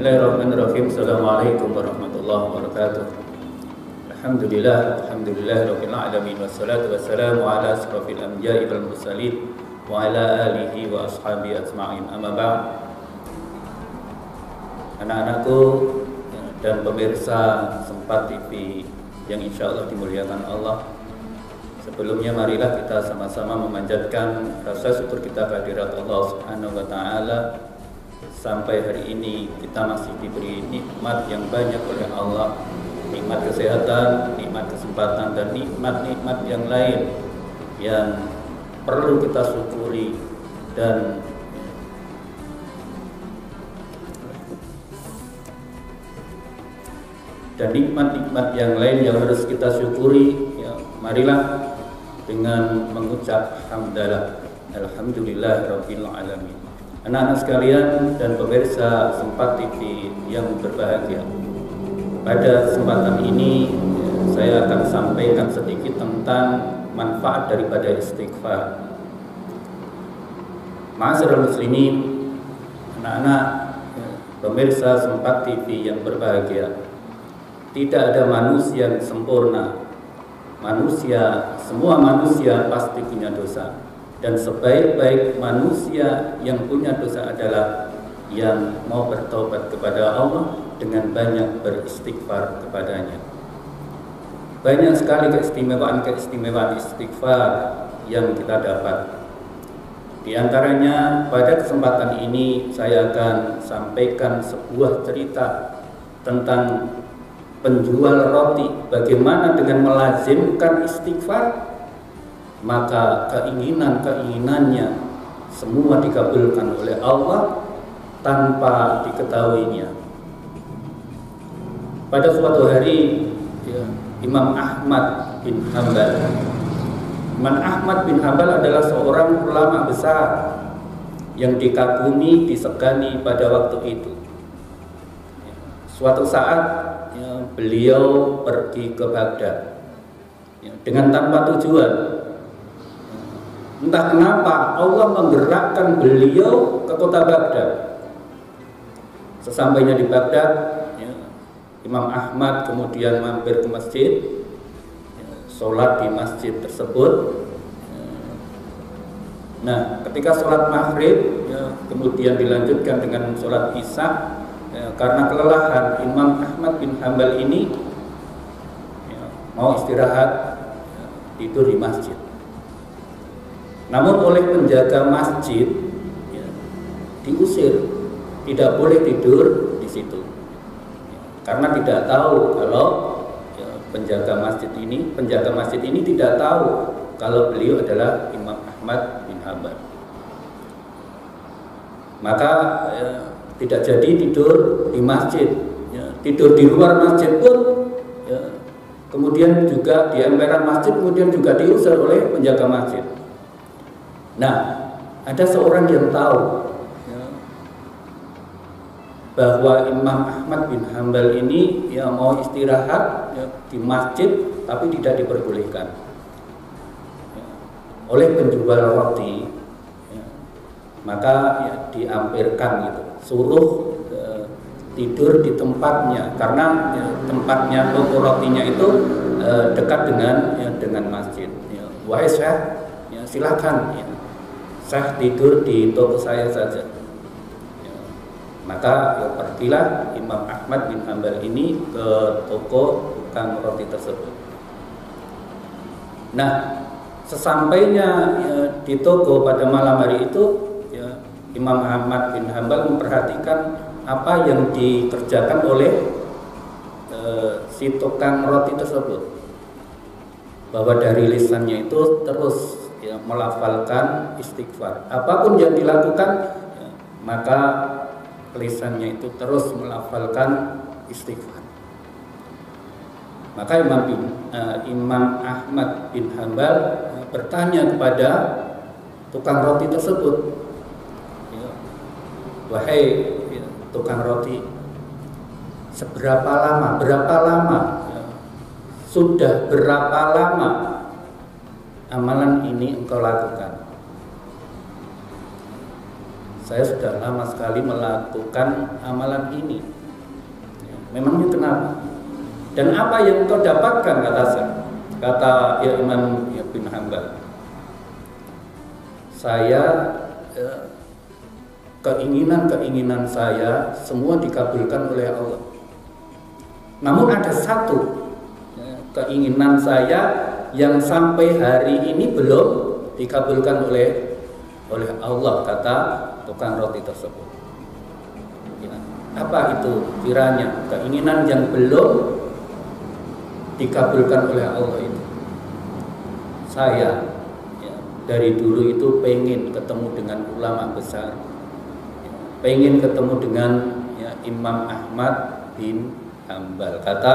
Bismillahirrahmanirrahim. Assalamualaikum warahmatullahi wabarakatuh. Alhamdulillahirabbil alamin wassalatu wassalamu ala asrofil anbiya'i wal mursalin wa ala alihi wa ashabihi ajma'in. Amma ba'd. Anak-anakku dan pemirsa Sempat TV yang insyaallah dimuliakan Allah. Sebelumnya marilah kita sama-sama memanjatkan rasa syukur kita kehadirat Allah Subhanahu wa taala. Sampai hari ini kita masih diberi nikmat yang banyak oleh Allah, nikmat kesehatan, nikmat kesempatan, dan nikmat-nikmat yang lain yang perlu kita syukuri dan nikmat-nikmat yang lain yang harus kita syukuri. Ya, marilah dengan mengucap hamdalah, alhamdulillahirabbil alamin. Anak-anak sekalian dan pemirsa Sempat TV yang berbahagia, pada kesempatan ini saya akan sampaikan sedikit tentang manfaat daripada istighfar. Ma'asyiral muslimin, anak-anak pemirsa Sempat TV yang berbahagia, tidak ada manusia yang sempurna. Semua manusia pasti punya dosa. Dan sebaik-baik manusia yang punya dosa adalah yang mau bertobat kepada Allah dengan banyak beristighfar kepadanya. Banyak sekali keistimewaan istighfar yang kita dapat. Di antaranya pada kesempatan ini saya akan sampaikan sebuah cerita tentang penjual roti. Bagaimana dengan melazimkan istighfar, maka keinginannya semua dikabulkan oleh Allah tanpa diketahuinya. Pada suatu hari Imam Ahmad bin Hanbal adalah seorang ulama besar yang dikagumi, disegani pada waktu itu. Suatu saat beliau pergi ke Baghdad dengan tanpa tujuan. Entah kenapa Allah menggerakkan beliau ke kota Baghdad. Sesampainya di Baghdad, Imam Ahmad kemudian mampir ke masjid, sholat di masjid tersebut. Nah, ketika sholat maghrib, kemudian dilanjutkan dengan sholat isya. Karena kelelahan, Imam Ahmad bin Hanbal ini mau istirahat, tidur di masjid. Namun oleh penjaga masjid diusir, tidak boleh tidur di situ, karena tidak tahu kalau penjaga masjid ini tidak tahu kalau beliau adalah Imam Ahmad bin Hanbal. Maka tidak jadi tidur di masjid, tidur di luar masjid pun kemudian juga di emperan masjid kemudian juga diusir oleh penjaga masjid. Nah, ada seorang yang tahu bahwa Imam Ahmad bin Hanbal ini mau istirahat di masjid, tapi tidak diperbolehkan oleh penjual roti. Maka diampirkan gitu, suruh tidur di tempatnya, karena tempatnya toko rotinya itu dekat dengan masjid. Wahai Syekh, silakan. Saya tidur di toko saya saja. Maka pergilah Imam Ahmad bin Hanbal ini ke toko tukang roti tersebut. Nah, sesampainya di toko pada malam hari itu, Imam Ahmad bin Hanbal memperhatikan apa yang dikerjakan oleh si tukang roti tersebut, bahwa dari lisannya itu terus melafalkan istighfar. Apapun yang dilakukan, maka lisannya itu terus melafalkan istighfar. Maka Imam Ahmad bin Hanbal bertanya kepada tukang roti tersebut, wahai tukang roti, berapa lama sudah berapa lama amalan ini engkau lakukan? Saya sudah lama sekali melakukan amalan ini. Memangnya kenapa? Dan apa yang kau dapatkan, kata ya Imam bin Hanbal. Saya keinginan saya semua dikabulkan oleh Allah. Namun ada satu keinginan saya yang sampai hari ini belum dikabulkan oleh Allah, kata tukang roti tersebut. Apa itu kiranya keinginan yang belum dikabulkan oleh Allah itu? Saya dari dulu itu pengen ketemu dengan ulama besar, pengen ketemu dengan Imam Ahmad bin Hanbal, kata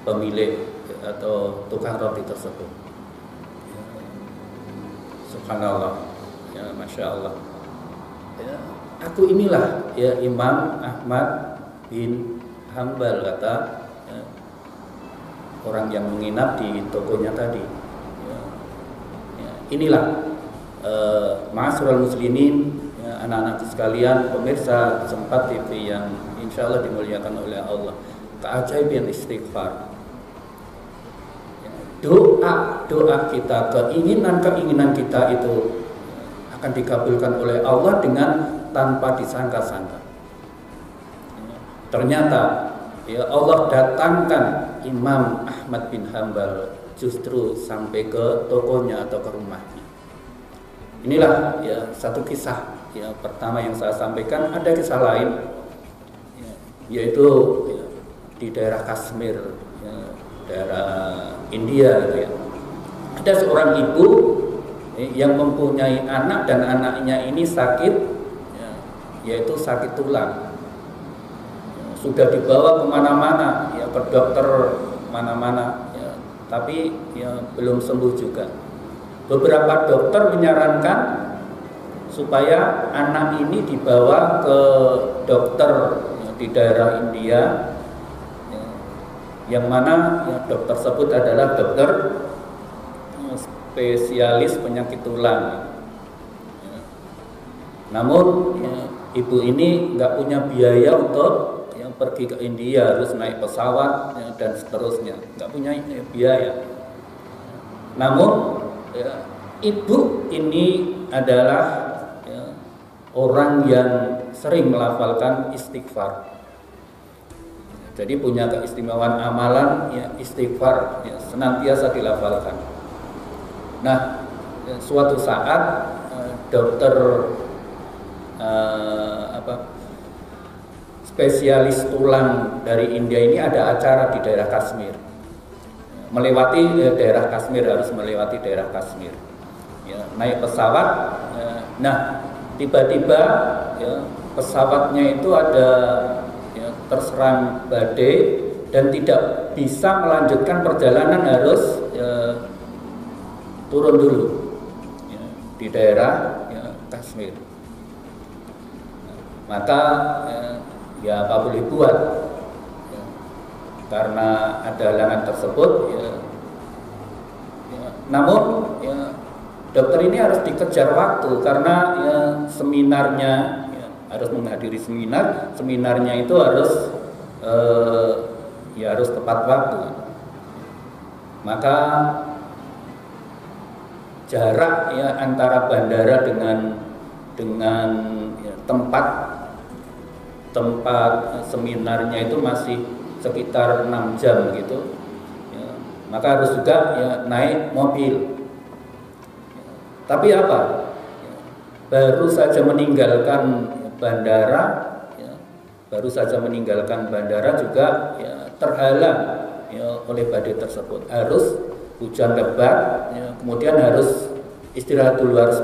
pemilik atau tukang roti tersebut. Subhanallah, Masya Allah. Aku inilah Imam Ahmad bin Hanbal, kata orang yang menginap di tokonya tadi. Inilah ma'asyiral muslimin, anak-anak sekalian, pemirsa Sempat TV yang insya Allah dimuliakan oleh Allah, keajaiban istighfar. Doa kita, keinginan kita itu akan dikabulkan oleh Allah dengan tanpa disangka-sangka. Ternyata Allah datangkan Imam Ahmad bin Hanbal justru sampai ke tokonya atau ke rumahnya. Inilah satu kisah pertama yang saya sampaikan. Ada kisah lain, yaitu di daerah Kashmir, daerah India gitu ya. Ada seorang ibu yang mempunyai anak dan anaknya ini sakit, yaitu sakit tulang. Sudah dibawa kemana-mana, ke dokter mana-mana, tapi belum sembuh juga. Beberapa dokter menyarankan supaya anak ini dibawa ke dokter di daerah India, yang mana dokter tersebut adalah dokter spesialis penyakit tulang. Namun ibu ini nggak punya biaya untuk pergi ke India, harus naik pesawat dan seterusnya, nggak punya biaya. Namun ibu ini adalah orang yang sering melafalkan istighfar. Jadi punya keistimewaan amalan istighfar, senantiasa dilafalkan. Nah, suatu saat dokter spesialis tulang dari India ini ada acara di daerah Kashmir, melewati daerah Kashmir, harus melewati daerah Kashmir, naik pesawat. Nah, tiba-tiba pesawatnya itu ada terserang badai dan tidak bisa melanjutkan perjalanan, harus turun dulu di daerah Kashmir. Maka apa boleh buat, karena ada halangan tersebut. Namun dokter ini harus dikejar waktu, karena seminarnya harus menghadiri seminarnya itu harus harus tepat waktu. Maka jarak antara bandara dengan tempat seminarnya itu masih sekitar 6 jam gitu. Maka harus juga naik mobil. Tapi apa? Baru saja meninggalkan bandara, juga terhalang oleh badai tersebut. Harus hujan lebat, kemudian harus istirahat dulu, harus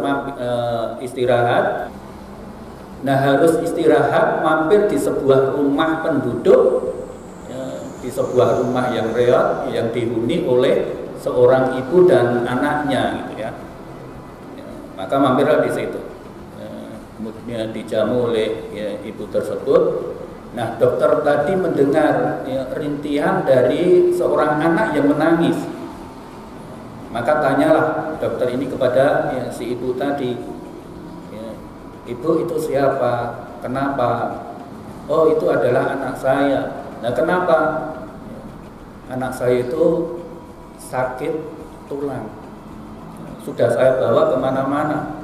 istirahat. Nah, harus istirahat, mampir di sebuah rumah penduduk, di sebuah rumah yang reot, yang dihuni oleh seorang ibu dan anaknya gitu ya. Maka mampirlah di situ. Kemudian dijamu oleh ibu tersebut. Nah, dokter tadi mendengar rintihan dari seorang anak yang menangis. Maka tanyalah dokter ini kepada si ibu tadi, ibu itu siapa? Kenapa? oh itu adalah anak saya. Nah kenapa? Anak saya itu sakit tulang, sudah saya bawa kemana-mana.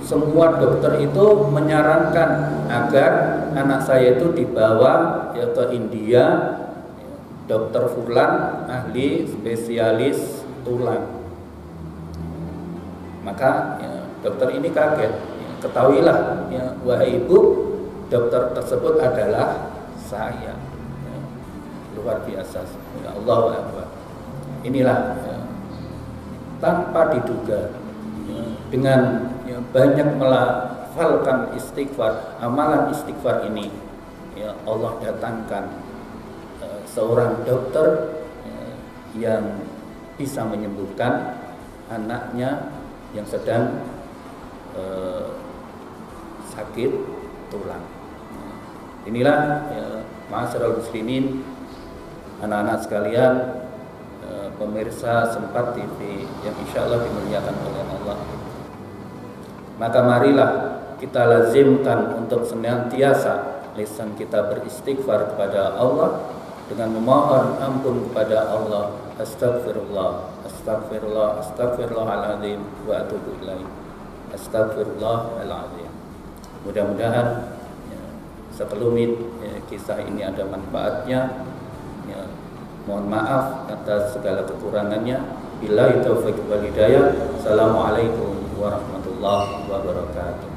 Semua dokter itu menyarankan agar anak saya itu dibawa ya ke India, dokter fulan ahli spesialis tulang. Maka ya, dokter ini kaget. Ya, ketahuilah, ya, wahai ibu, dokter tersebut adalah saya. Ya, luar biasa. Ya, Allahu Akbar. Inilah ya, tanpa diduga, ya, dengan ya, banyak melafalkan istighfar, amalan istighfar ini, ya, Allah datangkan seorang dokter yang bisa menyembuhkan anaknya yang sedang sakit tulang. Inilah ya, ma'asyiral muslimin, anak-anak sekalian, pemirsa Sempat TV yang insya Allah dimuliakan oleh Allah. Maka marilah kita lazimkan untuk senantiasa lisan kita beristighfar kepada Allah dengan memohon ampun kepada Allah. Astagfirullah, astagfirullah, astagfirullahaladzim wa atubu ilaih. Astagfirullahaladzim. Mudah-mudahan ya, sekelumit ya, kisah ini ada manfaatnya. Ya, mohon maaf atas segala kekurangannya. Billahi taufiq wal hidayah. Assalamualaikum warahmatullahi wabarakatuh.